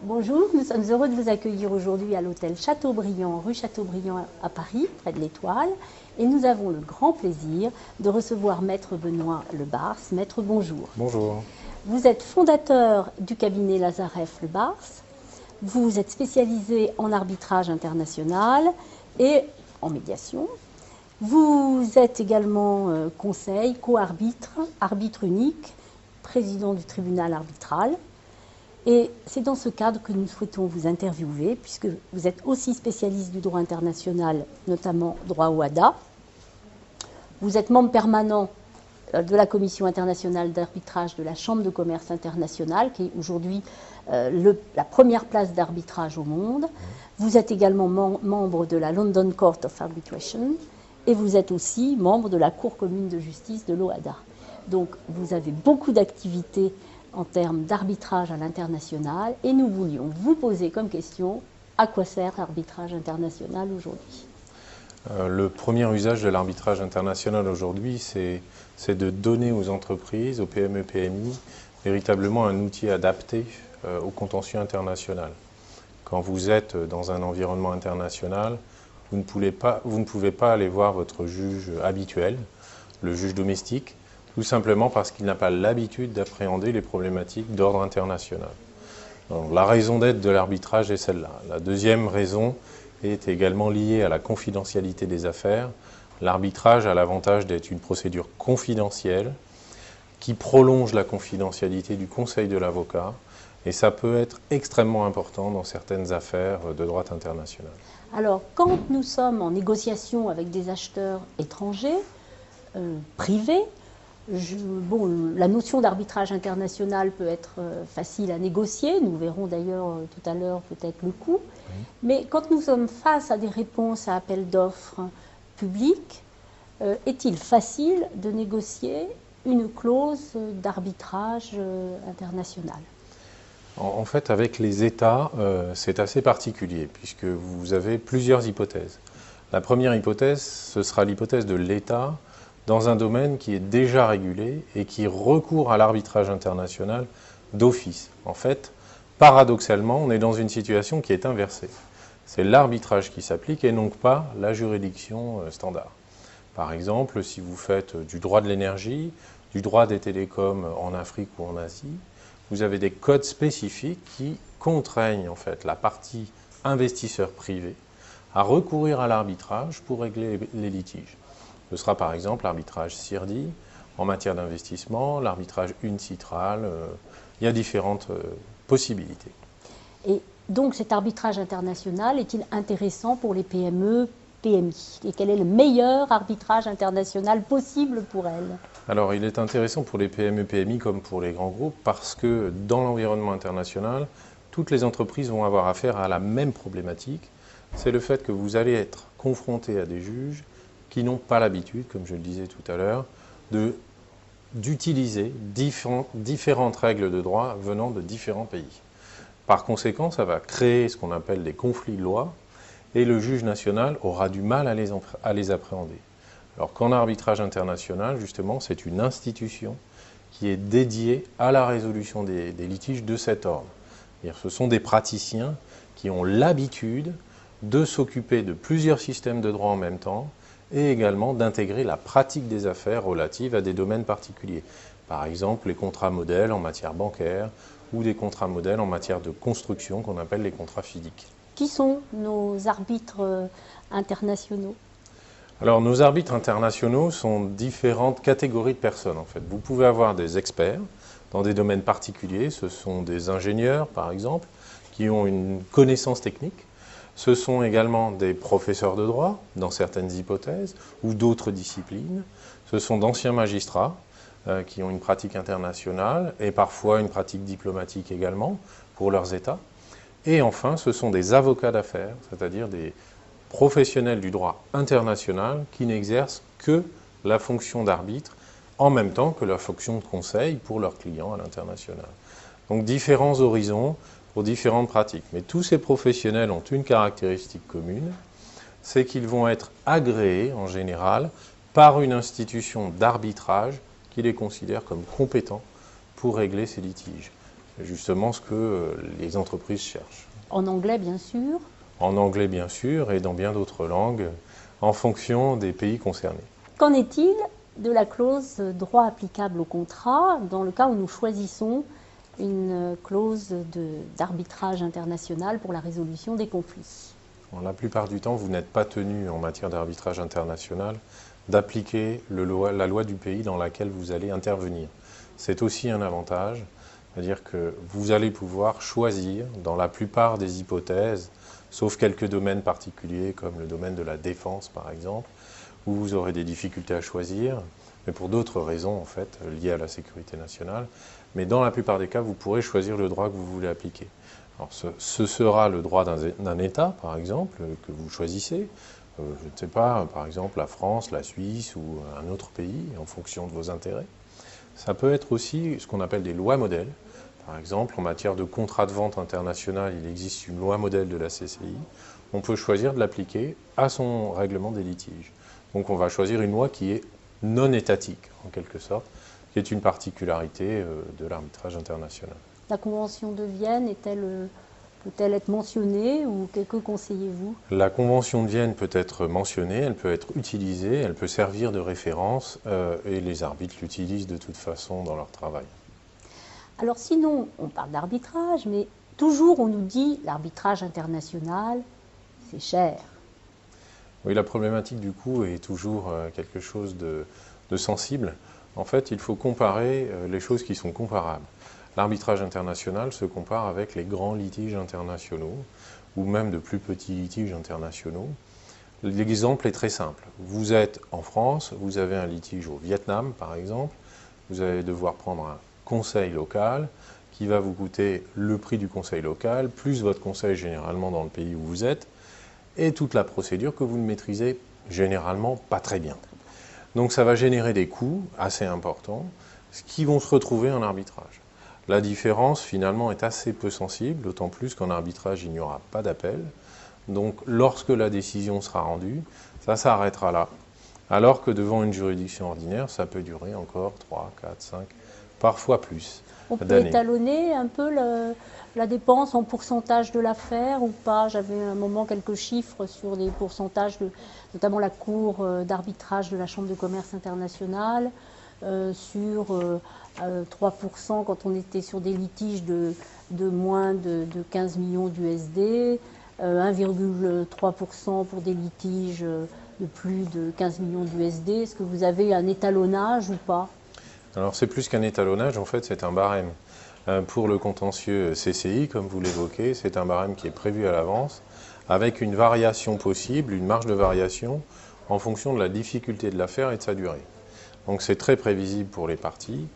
Bonjour, nous sommes heureux de vous accueillir aujourd'hui à l'hôtel Chateaubriand, rue Chateaubriand à Paris, près de l'Étoile. Et nous avons le grand plaisir de recevoir Maître Benoît Lebars. Maître, bonjour. Bonjour. Vous êtes fondateur du cabinet Lazareff Lebars. Vous êtes spécialisé en arbitrage international et en médiation. Vous êtes également conseil, co-arbitre, arbitre unique, président du tribunal arbitral. Et c'est dans ce cadre que nous souhaitons vous interviewer, puisque vous êtes aussi spécialiste du droit international, notamment droit OHADA. Vous êtes membre permanent de la Commission internationale d'arbitrage de la Chambre de commerce internationale, qui est aujourd'hui la première place d'arbitrage au monde. Vous êtes également membre de la London Court of Arbitration, et vous êtes aussi membre de la Cour commune de justice de l'OHADA. Donc vous avez beaucoup d'activités en termes d'arbitrage à l'international, et nous voulions vous poser comme question, à quoi sert l'arbitrage international aujourd'hui? Le premier usage de l'arbitrage international aujourd'hui, c'est de donner aux entreprises, aux PME, PMI, véritablement un outil adapté au contentieux international. Quand vous êtes dans un environnement international, vous ne pouvez pas aller voir votre juge habituel, le juge domestique, tout simplement parce qu'il n'a pas l'habitude d'appréhender les problématiques d'ordre international. Donc, la raison d'être de l'arbitrage est celle-là. La deuxième raison est également liée à la confidentialité des affaires. L'arbitrage a l'avantage d'être une procédure confidentielle qui prolonge la confidentialité du conseil de l'avocat, et ça peut être extrêmement important dans certaines affaires de droit international. Alors, quand nous sommes en négociation avec des acheteurs étrangers, privés, la notion d'arbitrage international peut être facile à négocier, nous verrons d'ailleurs tout à l'heure peut-être le coût, mais quand nous sommes face à des réponses à appel d'offres publics, est-il facile de négocier une clause d'arbitrage international? En fait, avec les États, c'est assez particulier, puisque vous avez plusieurs hypothèses. La première hypothèse, ce sera l'hypothèse de l'État dans un domaine qui est déjà régulé et qui recourt à l'arbitrage international d'office. En fait, paradoxalement, on est dans une situation qui est inversée. C'est l'arbitrage qui s'applique et non pas la juridiction standard. Par exemple, si vous faites du droit de l'énergie, du droit des télécoms en Afrique ou en Asie, vous avez des codes spécifiques qui contraignent en fait la partie investisseur privé à recourir à l'arbitrage pour régler les litiges. Ce sera par exemple l'arbitrage CIRDI en matière d'investissement, l'arbitrage UNCITRAL, il y a différentes possibilités. Et donc cet arbitrage international est-il intéressant pour les PME, PMI? Et quel est le meilleur arbitrage international possible pour elles? Alors il est intéressant pour les PME, PMI comme pour les grands groupes parce que dans l'environnement international, toutes les entreprises vont avoir affaire à la même problématique. C'est le fait que vous allez être confronté à des juges qui n'ont pas l'habitude, comme je le disais tout à l'heure, d'utiliser différentes règles de droit venant de différents pays. Par conséquent, ça va créer ce qu'on appelle des conflits de loi, et le juge national aura du mal à les appréhender. Alors qu'en arbitrage international, justement, c'est une institution qui est dédiée à la résolution des litiges de cet ordre. Ce sont des praticiens qui ont l'habitude de s'occuper de plusieurs systèmes de droit en même temps, et également d'intégrer la pratique des affaires relatives à des domaines particuliers. Par exemple, les contrats modèles en matière bancaire ou des contrats modèles en matière de construction qu'on appelle les contrats physiques. Qui sont nos arbitres internationaux? Alors, nos arbitres internationaux sont différentes catégories de personnes, en fait. Vous pouvez avoir des experts dans des domaines particuliers. Ce sont des ingénieurs, par exemple, qui ont une connaissance technique. Ce sont également des professeurs de droit, dans certaines hypothèses, ou d'autres disciplines. Ce sont d'anciens magistrats qui ont une pratique internationale et parfois une pratique diplomatique également pour leurs États. Et enfin, ce sont des avocats d'affaires, c'est-à-dire des professionnels du droit international qui n'exercent que la fonction d'arbitre en même temps que leur fonction de conseil pour leurs clients à l'international. Donc différents horizons pour différentes pratiques. Mais tous ces professionnels ont une caractéristique commune, c'est qu'ils vont être agréés en général par une institution d'arbitrage qui les considère comme compétents pour régler ces litiges. justement ce que les entreprises cherchent. En anglais, bien sûr. En anglais, bien sûr, et dans bien d'autres langues, en fonction des pays concernés. Qu'en est-il de la clause droit applicable au contrat dans le cas où nous choisissons une clause d'arbitrage international pour la résolution des conflits? La plupart du temps, vous n'êtes pas tenu en matière d'arbitrage international d'appliquer la loi du pays dans laquelle vous allez intervenir. C'est aussi un avantage, c'est-à-dire que vous allez pouvoir choisir dans la plupart des hypothèses, sauf quelques domaines particuliers comme le domaine de la défense par exemple, où vous aurez des difficultés à choisir, mais pour d'autres raisons en fait, liées à la sécurité nationale. Mais dans la plupart des cas, vous pourrez choisir le droit que vous voulez appliquer. Alors, ce sera le droit d'un État, par exemple, que vous choisissez. Je ne sais pas, par exemple la France, la Suisse ou un autre pays, en fonction de vos intérêts. Ça peut être aussi ce qu'on appelle des lois modèles. Par exemple, en matière de contrat de vente international, il existe une loi modèle de la CCI. On peut choisir de l'appliquer à son règlement des litiges. Donc on va choisir une loi qui est non étatique, en quelque sorte, qui est une particularité de l'arbitrage international. La Convention de Vienne peut-elle être mentionnée ou que conseillez-vous? La Convention de Vienne peut être mentionnée, elle peut être utilisée, elle peut servir de référence et les arbitres l'utilisent de toute façon dans leur travail. Alors sinon, on parle d'arbitrage, mais toujours on nous dit l'arbitrage international, c'est cher. Oui, la problématique du coût est toujours quelque chose de sensible. En fait, il faut comparer les choses qui sont comparables. L'arbitrage international se compare avec les grands litiges internationaux ou même de plus petits litiges internationaux. L'exemple est très simple. Vous êtes en France, vous avez un litige au Vietnam par exemple, vous allez devoir prendre un conseil local qui va vous coûter le prix du conseil local, plus votre conseil généralement dans le pays où vous êtes, et toute la procédure que vous ne maîtrisez généralement pas très bien. Donc ça va générer des coûts assez importants, qui vont se retrouver en arbitrage. La différence finalement est assez peu sensible, d'autant plus qu'en arbitrage il n'y aura pas d'appel. Donc lorsque la décision sera rendue, ça s'arrêtera là. Alors que devant une juridiction ordinaire, ça peut durer encore 3, 4, 5, parfois plus On peut d'années. étalonner un peu la dépense en pourcentage de l'affaire ou pas? J'avais à un moment quelques chiffres sur les pourcentages, notamment la Cour d'arbitrage de la Chambre de commerce internationale, sur 3% quand on était sur des litiges de moins de 15 millions d'USD, 1,3% pour des litiges de plus de 15 millions d'USD. Est-ce que vous avez un étalonnage ou pas? Alors c'est plus qu'un étalonnage, en fait c'est un barème. Pour le contentieux CCI, comme vous l'évoquez, c'est un barème qui est prévu à l'avance, avec une variation possible, une marge de variation, en fonction de la difficulté de l'affaire et de sa durée. Donc c'est très prévisible pour les parties.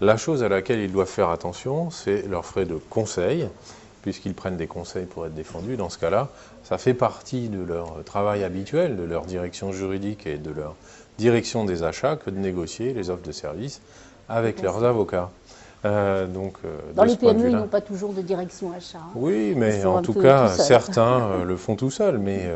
La chose à laquelle ils doivent faire attention, c'est leurs frais de conseil, puisqu'ils prennent des conseils pour être défendus. Dans ce cas-là, ça fait partie de leur travail habituel, de leur direction juridique et de leur direction des achats, que de négocier les offres de services avec leurs avocats. Dans les PME, ils n'ont pas toujours de direction achat. Hein. Oui, mais en tout cas, certains le font tout seuls, mais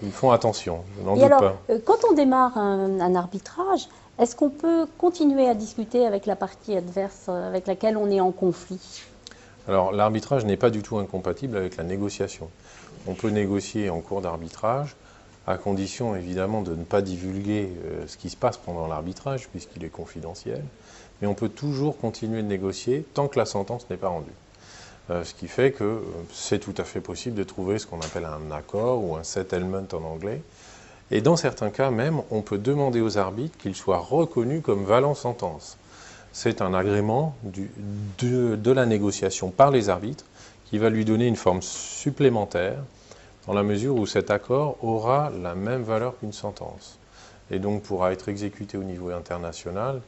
ils font attention, je n'en doute pas. Quand on démarre un arbitrage, est-ce qu'on peut continuer à discuter avec la partie adverse avec laquelle on est en conflit? Alors, l'arbitrage n'est pas du tout incompatible avec la négociation. On peut négocier en cours d'arbitrage, à condition évidemment de ne pas divulguer ce qui se passe pendant l'arbitrage, puisqu'il est confidentiel, mais on peut toujours continuer de négocier tant que la sentence n'est pas rendue. Ce qui fait que c'est tout à fait possible de trouver ce qu'on appelle un accord ou un settlement en anglais. Et dans certains cas même, on peut demander aux arbitres qu'ils soient reconnus comme valant sentence. C'est un agrément de la négociation par les arbitres qui va lui donner une forme supplémentaire dans la mesure où cet accord aura la même valeur qu'une sentence et donc pourra être exécuté au niveau international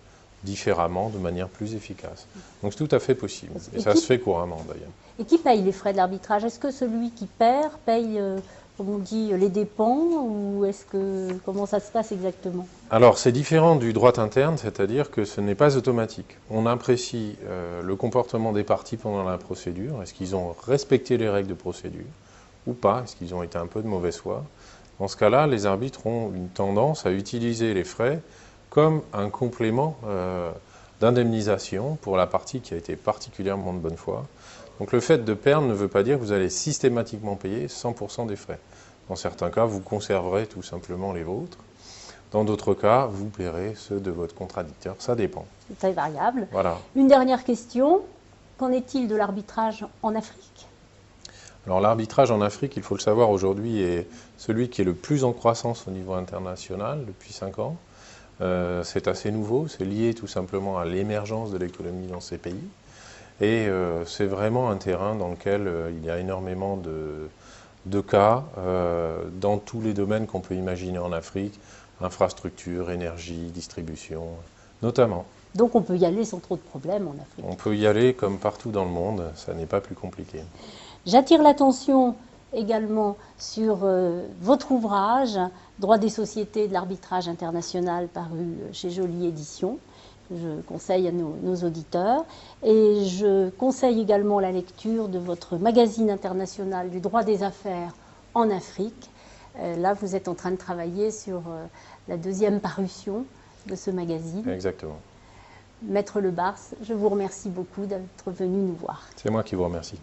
différemment, de manière plus efficace. Donc c'est tout à fait possible, et ça se fait couramment d'ailleurs. Et qui paye les frais de l'arbitrage? Est-ce que celui qui perd paye, comme on dit, les dépens, ou comment ça se passe exactement? Alors c'est différent du droit interne, c'est-à-dire que ce n'est pas automatique. On apprécie le comportement des parties pendant la procédure, est-ce qu'ils ont respecté les règles de procédure ou pas, est-ce qu'ils ont été un peu de mauvaise foi. Dans ce cas-là, les arbitres ont une tendance à utiliser les frais comme un complément d'indemnisation pour la partie qui a été particulièrement de bonne foi. Donc le fait de perdre ne veut pas dire que vous allez systématiquement payer 100% des frais. Dans certains cas, vous conserverez tout simplement les vôtres. Dans d'autres cas, vous paierez ceux de votre contradicteur. Ça dépend. C'est très variable. Voilà. Une dernière question. Qu'en est-il de l'arbitrage en Afrique? Alors l'arbitrage en Afrique, il faut le savoir aujourd'hui, est celui qui est le plus en croissance au niveau international depuis 5 ans. C'est assez nouveau, c'est lié tout simplement à l'émergence de l'économie dans ces pays. Et c'est vraiment un terrain dans lequel il y a énormément de cas dans tous les domaines qu'on peut imaginer en Afrique, infrastructure, énergie, distribution, notamment. Donc on peut y aller sans trop de problèmes en Afrique. On peut y aller comme partout dans le monde, ça n'est pas plus compliqué. J'attire l'attention également sur votre ouvrage « Droit des sociétés et de l'arbitrage international » paru chez Joly Éditions. Je conseille à nos auditeurs. Et je conseille également la lecture de votre magazine international du droit des affaires en Afrique. Là, vous êtes en train de travailler sur la 2e parution de ce magazine. Exactement. Maître Lebars, je vous remercie beaucoup d'être venu nous voir. C'est moi qui vous remercie.